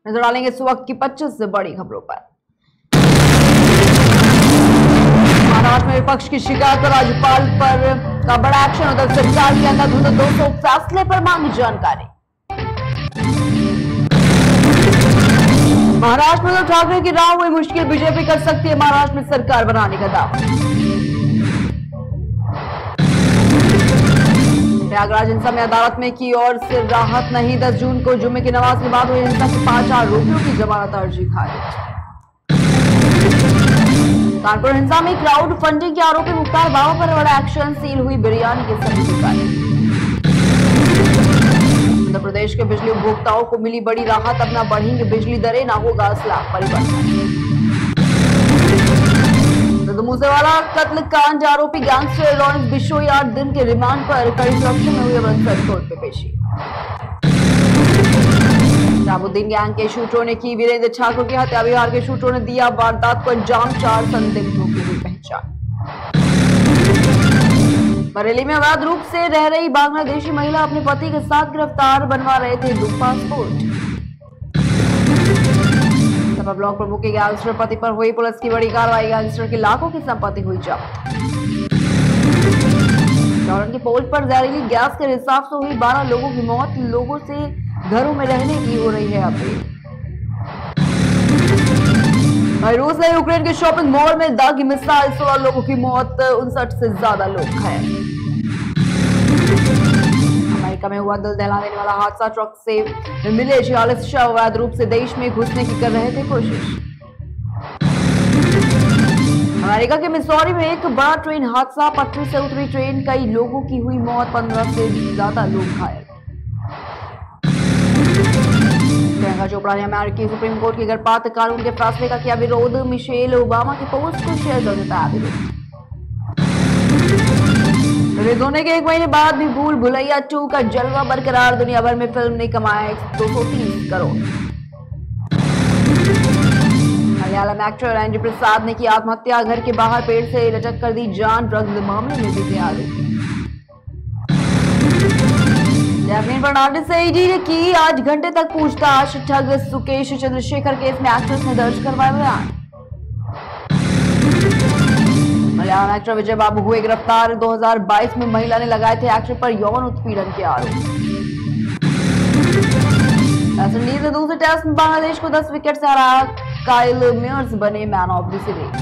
नजर डालेंगे इस वक्त की 25 से बड़ी खबरों पर। महाराष्ट्र में विपक्ष की शिकायत पर राज्यपाल पर का बड़ा एक्शन। उधर सरकार के अंधाधुंध 200 फैसले पर मांगी जानकारी। महाराष्ट्र में उद्धव ठाकरे की राह हुई मुश्किल, बीजेपी कर सकती है महाराष्ट्र में सरकार बनाने का दावा। प्रयागराज हिंसा में अदालत में की और से राहत नहीं। 10 जून को जुम्मे की नमाज के बाद हुई हिंसा के 5 आरोपियों की जमानत अर्जी खारिज। कानपुर हिंसा में क्राउड फंडिंग के आरोपी मुख्तार बाबा पर बड़ा एक्शन। सील हुई बिरयानी के सभी दुकानें। उत्तर प्रदेश के बिजली उपभोक्ताओं को मिली बड़ी राहत। अब न बढ़ेंगे बिजली दरें, न होगा स्लैब परिवर्तन। मूसेवाला कत्ल कांड आरोपी गैंगस्टर लॉरेंस बिश्नोई 8 दिन के रिमांड पर कड़ी सुरक्षा में हुई अमृतसर कोर्ट में पेशी। शहाबुद्दीन गैंग के शूटरों ने की वीरेंद्र ठाकुर की हत्या। बिहार के शूटरों ने दिया वारदात को अंजाम। 4 संदिग्धों की हुई पहचान। बरेली में अवैध रूप से रह रही बांग्लादेशी महिला अपने पति के साथ गिरफ्तार। बनवा रहे थे 2 पासपोर्ट। ब्लॉक प्रमुख के गैंगस्टर पति पर हुई पुलिस की बड़ी कार्रवाई। गैंगस्टर की लाखों की संपत्ति हुई जब्त। जौहरन की पोल पर जहरीली गैस के रिसाव से हुई 12 लोगों की मौत। लोगों से घरों में रहने की हो रही है अपील। रूस ने यूक्रेन के शॉपिंग मॉल में दागी मिसाइल। 16 लोगों की मौत, 59 से ज्यादा लोग घायल। अमेरिका में हुआ दिल दहला देने वाला हादसा। ट्रक से मिले 46 शव। अवैध रूप से देश में घुसने की कर रहे थे कोशिश। अमेरिका के मिसौरी में एक बड़ा ट्रेन हादसा। पटरी से उतरी ट्रेन, कई लोगों की हुई मौत, 15 से ज्यादा लोग घायल। प्रियंका चोपड़ा ने अमेरिकी सुप्रीम कोर्ट के गर्भपात कानून के फैसले का किया विरोध। मिशेल ओबामा की पोस्ट को शेयर कर जताया विरोध। रिलीज होने के 1 महीने बाद भी भूल भुलैया 2 का जलवा बरकरार। दुनिया भर में फिल्म ने कमाया 230 करोड़। मलयालम एक्टर एंड्री प्रसाद ने की आत्महत्या। घर के बाहर पेड़ से लटक कर दी जान। ड्रग्स मामले में भी थे आरोपी। जैकलीन फर्नांडिस से ईडी ने की 8 घंटे तक पूछताछ। ठग सुकेश चंद्रशेखर केस में एक्ट्रेस ने दर्ज करवाया बयान। मलयालम एक्टर विजय बाबू हुए गिरफ्तार। 2022 में महिला ने लगाए थे एक्टर पर यौन उत्पीड़न के आरोप। वेस्टइंडीज ने दूसरे टेस्ट में बांग्लादेश को 10 विकेट से हराया। काइल मेयर्स बने man of the series.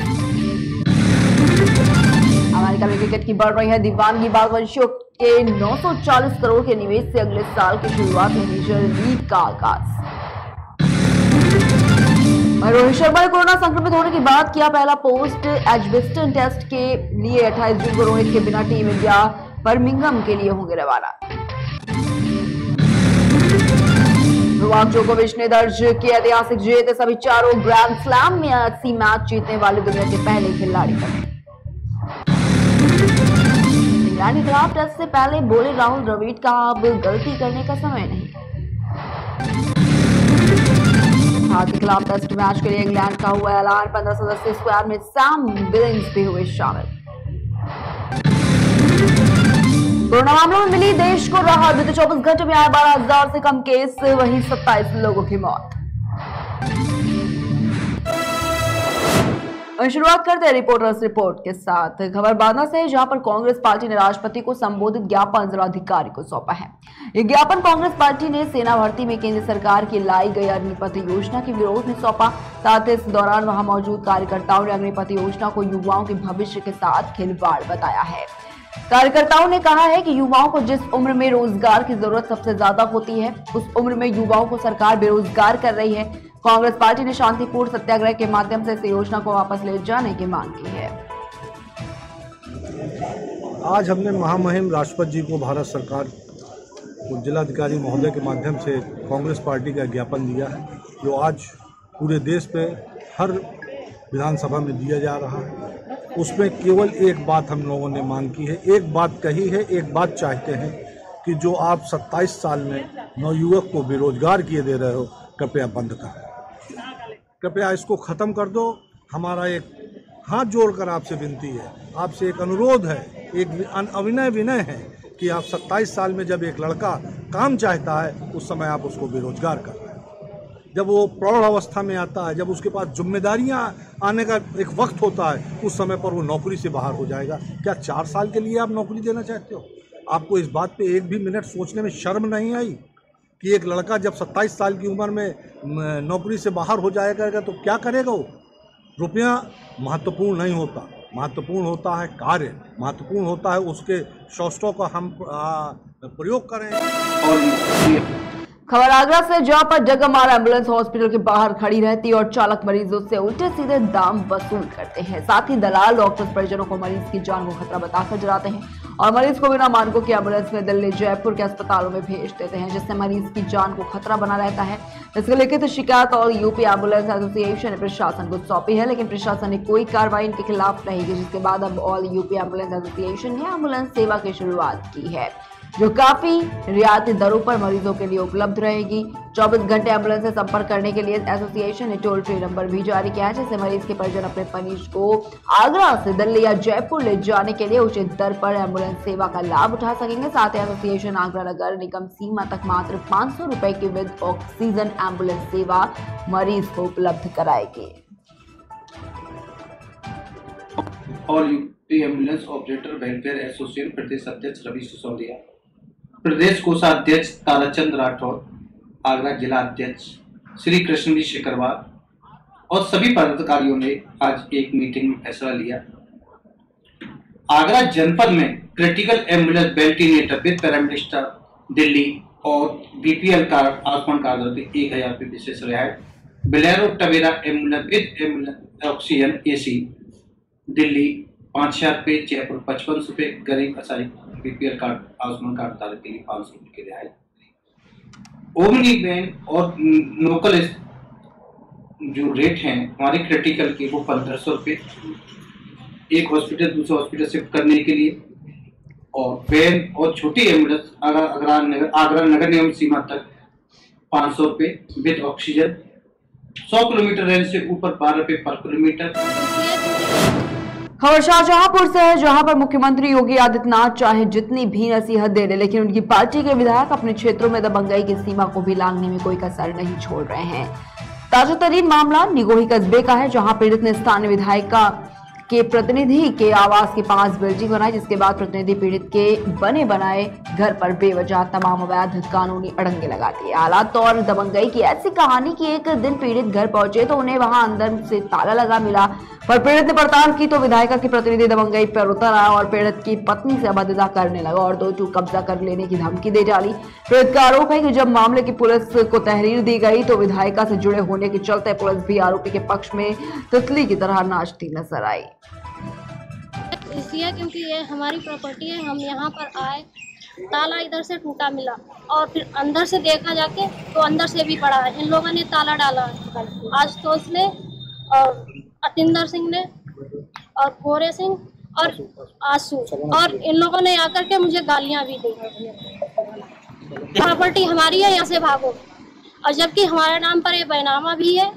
America में क्रिकेट की बढ़ रही है दीवानगी। बागवंशियों के 940 करोड़ के निवेश से अगले साल की शुरुआत में मेजर लीग का आगाज। रोहित शर्मा ने कोरोना संक्रमित होने के बाद किया पहला पोस्ट एजबेस्टन टेस्ट के लिए। 28 जून को रोहित के बिना टीम इंडिया बर्मिंघम के लिए होंगे रवाना। नोवाक जोकोविच ने दर्ज किया ऐतिहासिक जीत। सभी 4 ग्रैंड स्लैम में 80 मैच जीतने वाले दुनिया के पहले खिलाड़ी बने। इंग्लैंड के खिलाफ टेस्ट से पहले बोले राहुल द्रविड़ का अब गलती करने का समय नहीं। भारत के खिलाफ टेस्ट मैच के लिए इंग्लैंड का हुआ ऐलान। 15 सदस्यीय स्क्वाड में सैम बिलिंग्स भी हुए शामिल। कोरोना मामलों में मिली देश को राहत। बीते 24 घंटे में आए 12,000 से कम केस, वहीं 27 लोगों की मौत। शुरुआत करते हैं रिपोर्टर्स रिपोर्ट के साथ। खबर बांदा से, जहां पर कांग्रेस पार्टी ने राष्ट्रपति को संबोधित ज्ञापन जिलाधिकारी को सौंपा है। ये ज्ञापन कांग्रेस पार्टी ने सेना भर्ती में केंद्र सरकार की लाई गई अग्निपथ योजना के विरोध में सौंपा। साथ ही इस दौरान वहां मौजूद कार्यकर्ताओं ने अग्निपथ योजना को युवाओं के भविष्य के साथ खिलवाड़ बताया है। कार्यकर्ताओं ने कहा है कि युवाओं को जिस उम्र में रोजगार की जरूरत सबसे ज्यादा होती है, उस उम्र में युवाओं को सरकार बेरोजगार कर रही है। कांग्रेस पार्टी ने शांतिपूर्ण सत्याग्रह के माध्यम से इस योजना को वापस ले जाने की मांग की है। आज हमने महामहिम राष्ट्रपति जी को भारत सरकार को जिलाधिकारी महोदय के माध्यम से कांग्रेस पार्टी का ज्ञापन दिया है, जो आज पूरे देश पे हर विधानसभा में दिया जा रहा है। उसमें केवल एक बात हम लोगों ने मांग की है, एक बात कही है, एक बात चाहते हैं कि जो आप 27 साल में नवयुवक को बेरोजगार किए दे रहे हो, कृपया बंद करो, कृपया इसको ख़त्म कर दो। हमारा एक हाथ जोड़कर आपसे विनती है, आपसे एक अनुरोध है, एक अविनय विनय है कि आप 27 साल में जब एक लड़का काम चाहता है, उस समय आप उसको बेरोजगार कर रहे हैं। जब वो प्रौढ़ अवस्था में आता है, जब उसके पास जिम्मेदारियां आने का एक वक्त होता है, उस समय पर वो नौकरी से बाहर हो जाएगा। क्या 4 साल के लिए आप नौकरी देना चाहते हो? आपको इस बात पे एक भी मिनट सोचने में शर्म नहीं आई कि एक लड़का जब 27 साल की उम्र में नौकरी से बाहर हो जाएगा तो क्या करेगा वो? रुपया महत्वपूर्ण नहीं होता, महत्वपूर्ण होता है कार्य, महत्वपूर्ण होता है उसके शौस्तों का हम प्रयोग करें। और खबर आगरा से, जहां पर जगमार एम्बुलेंस हॉस्पिटल के बाहर खड़ी रहती है और चालक मरीजों से उल्टे सीधे दाम वसूल करते हैं। साथ ही दलाल डॉक्टर्स परिजनों को मरीज की जान को खतरा बताकर जलाते हैं और मरीज को बिना मानकों की एम्बुलेंस में दिल्ली जयपुर के अस्पतालों में भेज देते हैं, जिससे मरीज की जान को खतरा बना रहता है। इसके लिखित शिकायत और यूपी एम्बुलेंस एसोसिएशन ने प्रशासन को सौंपी है, लेकिन प्रशासन ने कोई कार्रवाई इनके खिलाफ नहीं की, जिसके बाद अब ऑल यूपी एम्बुलेंस एसोसिएशन ने एम्बुलेंस सेवा की शुरुआत की है, जो काफी रियायती दरों पर मरीजों के लिए उपलब्ध रहेगी। 24 घंटे एम्बुलेंस से संपर्क करने के लिए एसोसिएशन ने टोल फ्री नंबर भी जारी किया है, जिससे मरीज के परिजन अपने मरीज को आगरा से दिल्ली या जयपुर ले जाने के लिए उचित दर पर एम्बुलेंस सेवा का लाभ उठा सकेंगे। साथ ही एसोसिएशन आगरा नगर निगम सीमा तक मात्र 500 रुपए की विद ऑक्सीजन एम्बुलेंस सेवा मरीज को उपलब्ध कराएगी। All UP ambulance operator welfare association प्रदेश अध्यक्ष रवि सिसोदिया, प्रदेश कोषाध्यक्ष ताराचंद राठौर, आगरा जिला अध्यक्ष श्री कृष्ण शेखरवार और सभी पदाधिकारियों ने आज एक मीटिंग में फैसला लिया। आगरा जनपद में critical ambulance ventilator with paramedic staff Delhi और बीपीएल कार्ड आयुष्मान कार्ड 1000 रुपये विशेष रियायत, Bolero Tavera ambulance with ambulance oxygen AC Delhi 5000 रुपये, जयपुर 55 रुपये, गरीब acai BPL card Ayushman card धारक के लिए 500 रुपये की रियायत। ओमनी वैन और लोकल जो रेट हैं हमारे क्रिटिकल के वो 1500 रुपये एक हॉस्पिटल दूसरे हॉस्पिटल शिफ्ट करने के लिए, और वैन और छोटी एम्बुलेंस आगरा नगर निगम सीमा तक 500 रुपये विद ऑक्सीजन, 100 किलोमीटर रेंज से ऊपर 12 रुपये पर किलोमीटर। खबर शाहजहांपुर से है, जहां पर मुख्यमंत्री योगी आदित्यनाथ चाहे जितनी भी नसीहत दे रहे, लेकिन उनकी पार्टी के विधायक अपने क्षेत्रों में दबंगई की सीमा को भी लांघने में कोई कसर नहीं छोड़ रहे हैं। ताजा तरीन मामला निगोही कस्बे का है, जहां पीड़ित ने स्थानीय विधायिका के प्रतिनिधि के आवास के पास बिल्डिंग बनाई, जिसके बाद प्रतिनिधि पीड़ित के बने बनाए घर पर बेवजह तमाम अवैध कानूनी अड़ंगे लगाती है। हालात और दबंगई की ऐसी कहानी कि एक दिन पीड़ित घर पहुंचे तो उन्हें वहां अंदर से ताला लगा मिला, पर पीड़ित ने पड़ताल की तो विधायिका के प्रतिनिधि दबंगई पर उतर आया और पीड़ित की पत्नी से अभद्रता करने लगा और 2 कब्जा कर लेने की धमकी दे डाली। पीड़ित का आरोप है कि जब मामले की पुलिस को तहरीर दी गई तो विधायिका से जुड़े होने के चलते पुलिस भी आरोपी के पक्ष में तितली की तरह नाचती नजर आई। इसलिए क्योंकि ये हमारी प्रॉपर्टी है, हम यहाँ पर आए, ताला इधर से टूटा मिला और फिर अंदर से देखा जाके तो अंदर से भी पड़ा है। इन लोगों ने ताला डाला है, आशुतोष ने और अतिंदर सिंह ने और कोरे सिंह और आंसू, और इन लोगों ने आकर के मुझे गालियां भी दी। प्रॉपर्टी हमारी है, यहाँ से भागो। और जबकि हमारे नाम पर ये बैनामा भी है,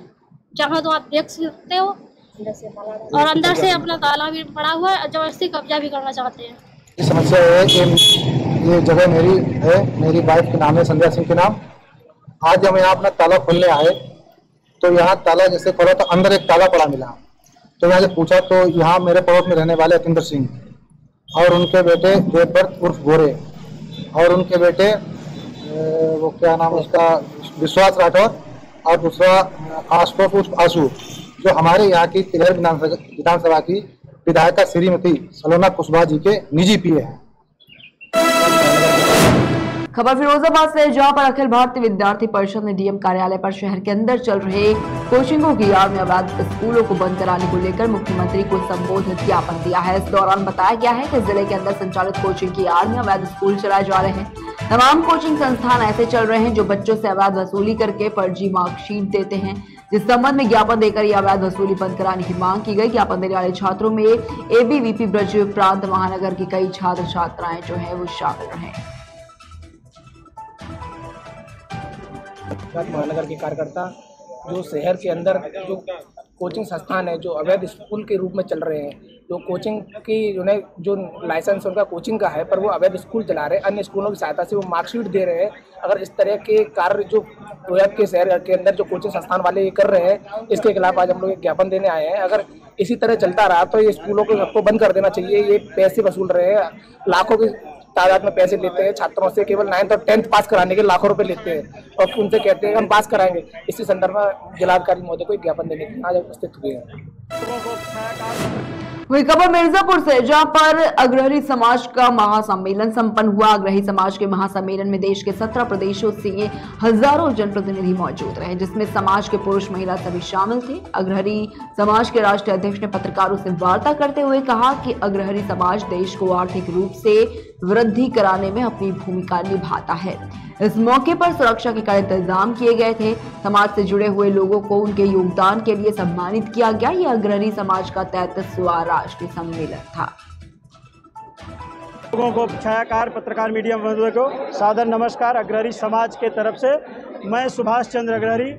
जहाँ तो आप देख सकते हो, और अंदर से अपना ताला भी पड़ा हुआ है, जबरदस्ती कब्जा भी करना चाहते हैं। समस्या है कि ये जगह मेरी है, मेरी वाइफ के नाम है, संध्या सिंह के नाम। आज हम यहाँ अपना ताला खोलने आए तो यहाँ ताला जैसे खोला तो अंदर एक ताला पड़ा मिला। तो यहाँ से पूछा तो यहाँ मेरे पड़ोस में रहने वाले अतिंदर सिंह और उनके बेटे देवव्रत उर्फ गोरे और उनके बेटे वो क्या नाम उसका विश्वास राठौर और दूसरा आशुतोष उर्फ आंसू, जो हमारे यहाँ की तिलहर विधानसभा की विधायिका श्रीमती सलोना कुशवाहा जी के निजी पीए हैं। खबर फिरोजाबाद से, जहां पर अखिल भारतीय विद्यार्थी परिषद ने डीएम कार्यालय पर शहर के अंदर चल रहे कोचिंगों की आड़ में अवैध स्कूलों को बंद कराने को लेकर मुख्यमंत्री को संबोधित ज्ञापन दिया है। इस दौरान बताया गया है कि जिले के अंदर संचालित कोचिंग की आड़ में अवैध स्कूल चलाए जा रहे हैं। तमाम कोचिंग संस्थान ऐसे चल रहे हैं जो बच्चों से अवैध वसूली करके फर्जी मार्कशीट देते हैं, जिस संबंध में ज्ञापन देकर ये अवैध वसूली बंद कराने की मांग की गई। ज्ञापन देने वाले छात्रों में एबीवीपी ब्रज प्रांत महानगर की कई छात्र छात्राएं जो है वो शामिल रहे। महानगर के कार्यकर्ता जो शहर के अंदर जो कोचिंग संस्थान है जो अवैध स्कूल के रूप में चल रहे हैं, जो कोचिंग की उन्हें जो लाइसेंस उनका कोचिंग का है, पर वो अवैध स्कूल चला रहे हैं, अन्य स्कूलों की सहायता से वो मार्कशीट दे रहे हैं। अगर इस तरह के कार्य जो रोहतक के शहर के अंदर जो कोचिंग संस्थान वाले ये कर रहे हैं, इसके खिलाफ आज हम लोग एक ज्ञापन देने आए हैं। अगर इसी तरह चलता रहा तो ये स्कूलों को सबको बंद कर देना चाहिए। ये पैसे वसूल रहे हैं, लाखों की तादाद में पैसे लेते हैं छात्रों से, केवल 9th और 10th पास कराने के लाखों रुपए लेते हैं और उनसे कहते हैं हम पास कराएंगे। इसी संदर्भ में जिलाधिकारी महोदय को एक ज्ञापन देने के आज उपस्थित हुए हैं। वही खबर मिर्जापुर से, जहां पर अग्रहरी समाज का महासम्मेलन संपन्न हुआ। अग्रही समाज के महासम्मेलन में देश के 17 प्रदेशों से हजारों जनप्रतिनिधि मौजूद रहे, जिसमें समाज के पुरुष महिला सभी शामिल थे। अग्रहरी समाज के राष्ट्रीय अध्यक्ष ने पत्रकारों से वार्ता करते हुए कहा कि अग्रहरी समाज देश को आर्थिक रूप से वृद्धि कराने में अपनी भूमिका निभाता है। इस मौके पर सुरक्षा के कड़े इंतजाम किए गए थे। समाज से जुड़े हुए लोगों को उनके योगदान के लिए सम्मानित किया गया। यह अग्रहरी समाज का 33वां राष्ट्रीय सम्मेलन था। लोगों को, छायाकार पत्रकार मीडिया बंधुओं को सादर नमस्कार। अग्रहरी समाज के तरफ से मैं सुभाष चंद्र अग्रहरी,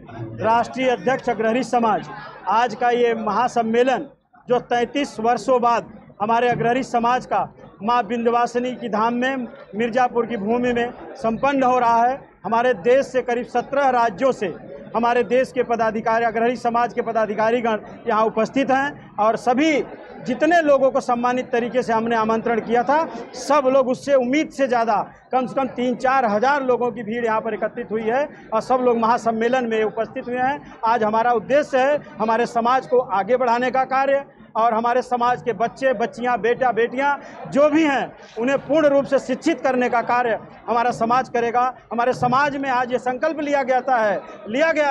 राष्ट्रीय अध्यक्ष अग्रहरी समाज। आज का ये महासम्मेलन जो 33 वर्षों बाद हमारे अग्रहरी समाज का माँ विंध्यवासिनी की धाम में मिर्जापुर की भूमि में संपन्न हो रहा है। हमारे देश से करीब 17 राज्यों से हमारे देश के पदाधिकारी, अग्रहरी समाज के पदाधिकारीगण यहाँ उपस्थित हैं और सभी जितने लोगों को सम्मानित तरीके से हमने आमंत्रण किया था, सब लोग उससे उम्मीद से ज़्यादा कम से कम 3-4 हज़ार लोगों की भीड़ यहाँ पर एकत्रित हुई है और सब लोग महासम्मेलन में उपस्थित हुए हैं। आज हमारा उद्देश्य है हमारे समाज को आगे बढ़ाने का कार्य और हमारे समाज के बच्चे बच्चियां, बेटा बेटियां जो भी हैं उन्हें पूर्ण रूप से शिक्षित करने का कार्य हमारा समाज करेगा। हमारे समाज में आज ये संकल्प लिया गया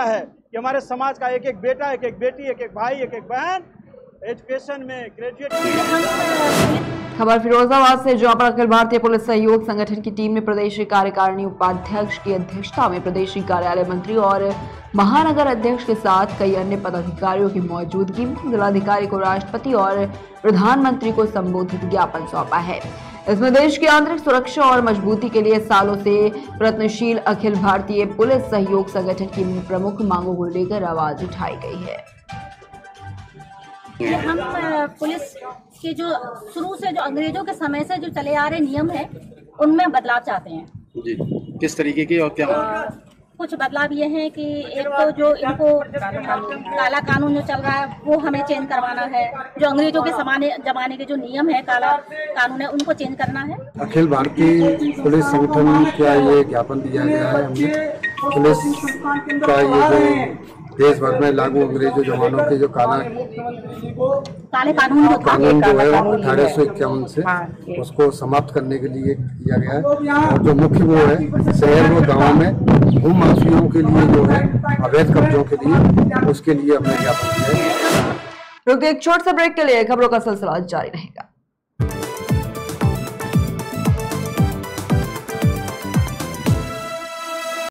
है कि हमारे समाज का एक एक बेटा, एक एक बेटी, एक एक भाई, एक एक बहन एजुकेशन में ग्रेजुएट। खबर फिरोजाबाद से, जहां पर अखिल भारतीय पुलिस सहयोग संगठन की टीम ने प्रदेश कार्यकारिणी उपाध्यक्ष की अध्यक्षता में प्रदेश कार्यालय मंत्री और महानगर अध्यक्ष के साथ कई अन्य पदाधिकारियों की मौजूदगी में जिलाधिकारी को राष्ट्रपति और प्रधानमंत्री को संबोधित ज्ञापन सौंपा है। इसमें देश की आंतरिक सुरक्षा और मजबूती के लिए सालों से प्रयत्नशील अखिल भारतीय पुलिस सहयोग संगठन की प्रमुख मांगों को लेकर आवाज उठाई गई है। हम पुलिस के जो शुरू से जो अंग्रेजों के समय से जो चले आ रहे नियम है उनमें बदलाव चाहते हैं जी। किस तरीके की और क्या? कुछ बदलाव ये है कि एक तो जो इनको काला कानून जो चल रहा है वो हमें चेंज करवाना है। जो अंग्रेजों के जमाने के जो नियम है, काला कानून है, उनको चेंज करना है। अखिल भारतीय पुलिस संगठन का ये ज्ञापन दिया गया है। हमने पुलिस का ये जो देश भर में लागू अंग्रेजों जमानों के जो काले कानून जो है 1851 से उसको समाप्त करने के लिए किया गया है। और जो मुख्य वो है शहर व गाँव में भू माफियाओं के लिए जो है अवैध कब्जों के लिए, उसके लिए हमने ज्ञापन किया है। रुक एक छोटे से ब्रेक के लिए, खबरों का सिलसिला जारी रहेगा।